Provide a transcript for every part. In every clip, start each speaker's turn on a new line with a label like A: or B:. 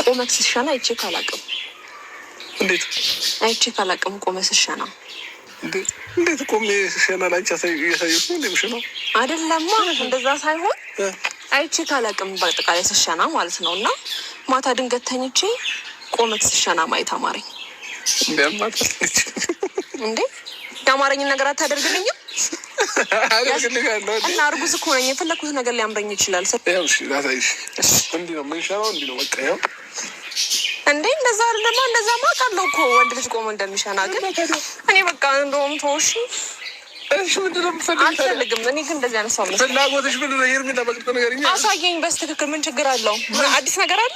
A: ቆመክ ሲሻና አይቼ ካላቅም
B: እንዴት
A: አይቼ ካላቅም ቆመ ሲሻና
B: እንዴት ቆሜ ሲሻና ላንቺ ያሳየሽ ነው እንደምሽነው
A: አይደለማ። እንደዛ ሳይሆን አይቼ ካላቅም በአጠቃላይ ሲሻና ማለት ነው። እና ማታ ድንገት ተኝቼ ቆመክ ሲሻና ማየት አማረኝ። እንዴ ያማረኝ ነገር አታደርግልኝም? እና አርጉዝ እኮ ነኝ። የፈለኩት ነገር ሊያምረኝ ይችላል።
B: እንዲህ ነው የምንሻለው። እንዲህ ነው በቃ ያው
A: እንዴ እንደዛ አይደለም። እንደዛ ማውቃለሁ እኮ ወንድ ልጅ ቆሞ እንደሚሻና። ግን እኔ በቃ እንደውም ተውሽ።
B: እሺ ምንድን ነው የምትፈልጊው?
A: አልፈልግም። እኔ ግን እንደዚህ አይነት ሰው ነው።
B: ፍላጎትሽ ምንድን ነው? ሄርሜላ በቅጥ ነገር
A: አሳየኝ በስትክክል። ምን ችግር አለው? አዲስ ነገር አለ?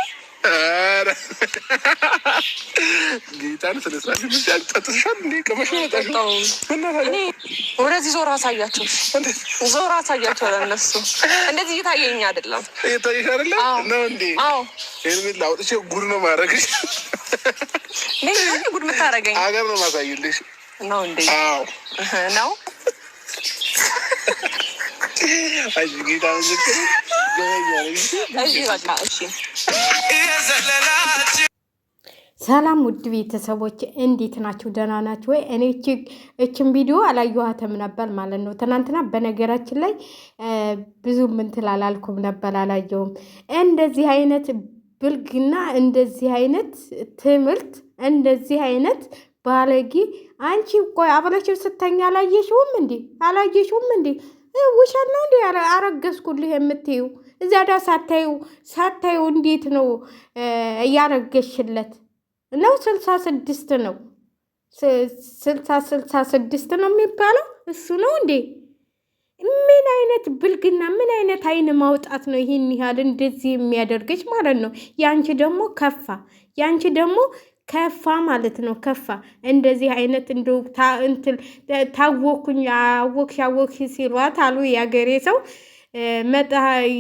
B: ጌታን ስለስራሽ ምን ያጣጥሻል እንዴ? ከመሽመጣው
A: ወደዚህ ዞር አሳያቸው። ዞር አሳያቸው። ለእነሱ እንደዚህ እየታየኝ አይደለም።
B: እየታየሽ አይደለም ነው እንዴ? አዎ ሄርሜላ አውጥቼ ጉድ ነው ማድረግሽ።
A: ለምን ጉድ የምታረገኝ?
B: አገር ነው ማሳይልሽ
A: ነው እንዴ?
B: አዎ
A: ነው።
B: አይ ጌታ ዝክር
A: እሺ በቃ እሺ።
C: ሰላም ውድ ቤተሰቦች እንዴት ናችሁ? ደህና ናችሁ ወይ? እኔ እችን ቪዲዮ አላየኋትም ነበር ማለት ነው። ትናንትና በነገራችን ላይ ብዙ እንትን አላልኩም ነበር፣ አላየሁም። እንደዚህ አይነት ብልግና፣ እንደዚህ አይነት ትምህርት፣ እንደዚህ አይነት ባለጌ። አንቺ ቆይ አብረሽው ስተኛ አላየሽውም እንዴ? አላየሽውም እንዴ? ውሸት ነው እንዴ? አረገዝኩልህ የምትይው እዛ ዳ ሳታዩ እንዴት ነው እያረገሽለት ነው? 66 ነው 66 ነው የሚባለው እሱ ነው እንዴ? ምን አይነት ብልግና፣ ምን አይነት አይን ማውጣት ነው ይሄን ያህል እንደዚህ የሚያደርገች ማለት ነው? ያንቺ ደግሞ ከፋ፣ ያንቺ ደግሞ ከፋ ማለት ነው። ከፋ እንደዚህ አይነት እንደው እንትን ታወኩኝ አወክሽ ሲሏት አሉ ያገሬ ሰው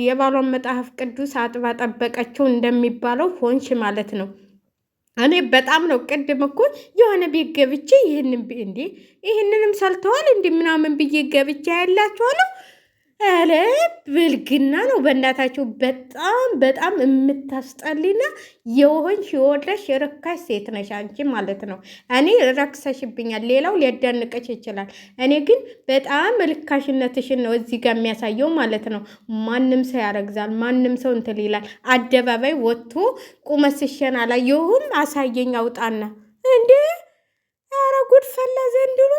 C: የባሏን መጽሐፍ ቅዱስ አጥባ ጠበቀችው እንደሚባለው ሆንሽ ማለት ነው። እኔ በጣም ነው ቅድም እኮ የሆነ ቤት ገብቼ ይህንንም ሰልተዋል እንዲ ምናምን ብዬ ገብቼ ያላችኋለሁ። አለ ብልግና ነው በእናታችሁ። በጣም በጣም የምታስጠሊና የሆንሽ የወለሽ የረካሽ ሴት ነሽ አንቺ ማለት ነው። እኔ ረክሰሽብኛል፣ ሌላው ሊያዳንቀሽ ይችላል። እኔ ግን በጣም ልካሽነትሽን ነው እዚህ ጋር የሚያሳየው ማለት ነው። ማንም ሰው ያረግዛል፣ ማንም ሰው እንትን ይላል። አደባባይ ወጥቶ ቁመስሽን አላየሁም፣ አሳየኝ አውጣና እንዴ! ኧረ ጉድ ፈላ ዘንድሮ።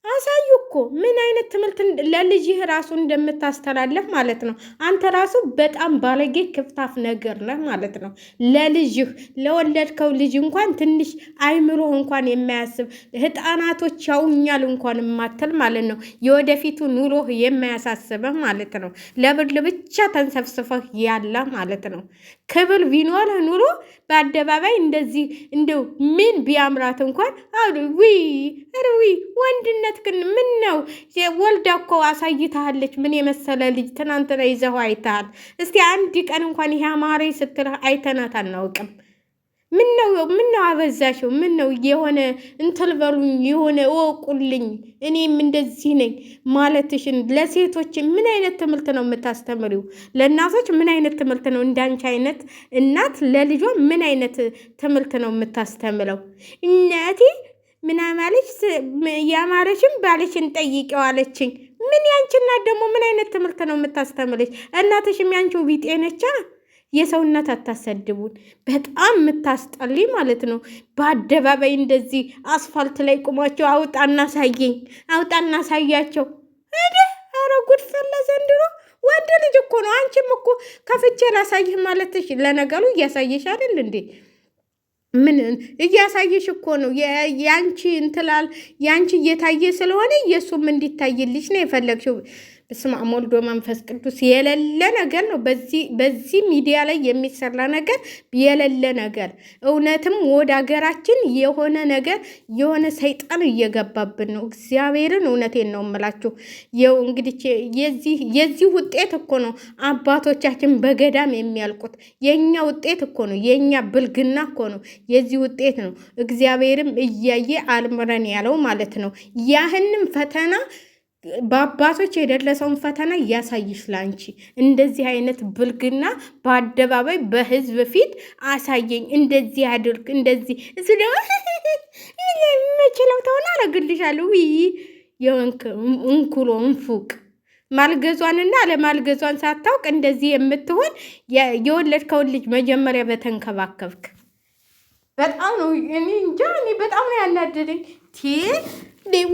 C: አሳዩ እኮ ምን አይነት ትምህርት ለልጅህ ራሱ እንደምታስተላለፍ ማለት ነው። አንተ ራሱ በጣም ባለጌ ክፍታፍ ነገር ነህ ማለት ነው። ለልጅህ ለወለድከው ልጅ እንኳን ትንሽ አይምሮ እንኳን የማያስብ ህፃናቶች ያውኛል እንኳን የማትል ማለት ነው። የወደፊቱ ኑሮህ የማያሳስበህ ማለት ነው። ለብር ብቻ ተንሰፍስፈህ ያለ ማለት ነው። ክብር ቢኖርህ ኑሮ በአደባባይ እንደዚህ እንደው ምን ቢያምራት እንኳን ዊ ወንድነት ግን ምን ነው ወልዳ እኮ አሳይታለች። ምን የመሰለ ልጅ ትናንትና ይዘው አይተሃል። እስቲ አንድ ቀን እንኳን ይሄ አማረኝ ስትል አይተናት አናውቅም። ምን ነው አበዛሽው? ምን ነው የሆነ እንትን በሉኝ የሆነ እወቁልኝ እኔም እንደዚህ ነኝ ማለትሽን ለሴቶች ምን አይነት ትምህርት ነው የምታስተምሪው? ለእናቶች ምን አይነት ትምህርት ነው? እንዳንቺ አይነት እናት ለልጇ ምን አይነት ትምህርት ነው የምታስተምረው? እናቴ ምን አማለች? ያማረሽም ባለሽን ጠይቀው አለችኝ። ምን ያንቺ እናት ደግሞ ምን አይነት ትምህርት ነው የምታስተምረሽ? እናትሽም ያንቺው ቢጤ ነቻ። የሰው እናት አታሰድቡን። በጣም የምታስጠልይ ማለት ነው። በአደባባይ እንደዚህ አስፋልት ላይ ቁማቸው አውጣና ሳየኝ፣ አውጣና ሳያቸው። ኧረ ጉድ ፈላ ዘንድሮ። ወንድ ልጅ እኮ ነው። አንቺም እኮ ከፍቼ ላሳይህ ማለትሽ። ለነገሩ እያሳየሽ አይደል እንዴ? ምን እያሳየሽ እኮ ነው። ያንቺ እንትላል ያንቺ እየታየ ስለሆነ ኢየሱስም እንዲታይልሽ ነው የፈለግሽው። በስመ አብ ወወልድ ወመንፈስ ቅዱስ። የሌለ ነገር ነው በዚህ ሚዲያ ላይ የሚሰራ ነገር፣ የሌለ ነገር። እውነትም ወደ ሀገራችን የሆነ ነገር የሆነ ሰይጣን እየገባብን ነው። እግዚአብሔርን እውነቴን ነው የምላችሁ። ይኸው እንግዲህ የዚህ ውጤት እኮ ነው አባቶቻችን በገዳም የሚያልቁት። የኛ ውጤት እኮ ነው፣ የኛ ብልግና እኮ ነው። የዚህ ውጤት ነው እግዚአብሔርም እያየ አልምረን ያለው ማለት ነው። ያህንም ፈተና በአባቶች የደረሰውን ፈተና እያሳይሽ ላንቺ እንደዚህ አይነት ብልግና በአደባባይ በህዝብ ፊት አሳየኝ፣ እንደዚህ አድርግ፣ እንደዚህ እዚ ደግሞ መችለው ተሆነ አረግልሻለሁ። እንኩሎ እንፉቅ ማልገዟንና አለማልገዟን ሳታውቅ እንደዚህ የምትሆን የወለድከውን ልጅ መጀመሪያ በተንከባከብክ። በጣም ነው እኔ እንጃ፣ እኔ በጣም ነው ያናደደኝ።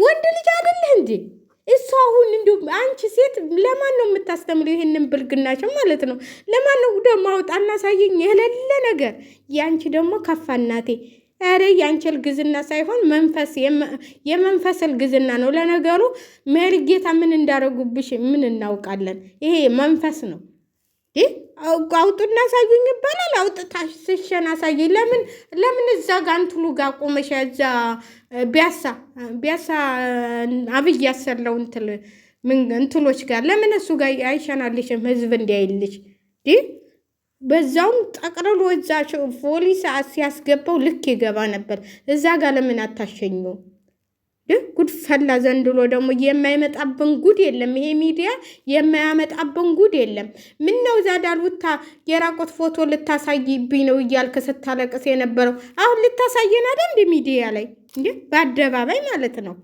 C: ወንድ ልጅ አይደለህ እንዴ እሱ? አሁን እንዲሁም አንቺ ሴት ለማን ነው የምታስተምረው ይሄንን ብልግናቸው ማለት ነው? ለማን ነው ደግሞ አውጣና ሳየኝ የሌለ ነገር። ያንቺ ደግሞ ከፋ እናቴ። ኧረ ያንቺ እርግዝና ሳይሆን መንፈስ የመንፈስ እርግዝና ነው። ለነገሩ ሜሪጌታ ምን እንዳረጉብሽ ምን እናውቃለን? ይሄ መንፈስ ነው። አውጡና ሳዩኝ ይባላል። አውጥታሽ ስሸን አሳየኝ። ለምን እዛ ጋር እንትሉ ጋር ቆመሽ እዛ ቢያሳ አብይ ያሰለው እንትሎች ጋር ለምን እሱ ጋር አይሸናልሽም? ህዝብ እንዲያይልሽ በዛውም ጠቅልሎ እዛ ፖሊስ ሲያስገባው ልክ ይገባ ነበር። እዛ ጋር ለምን አታሸኘው? ጉድ ፈላ ዘንድሮ ደግሞ የማይመጣብን ጉድ የለም። ይሄ ሚዲያ የማያመጣብን ጉድ የለም። ምን ነው ዛዳሉታ የራቆት ፎቶ ልታሳይብኝ ነው እያልክ ስታለቅስ የነበረው አሁን ልታሳየን አይደል? እንደ ሚዲያ ላይ እንዴ በአደባባይ ማለት ነው።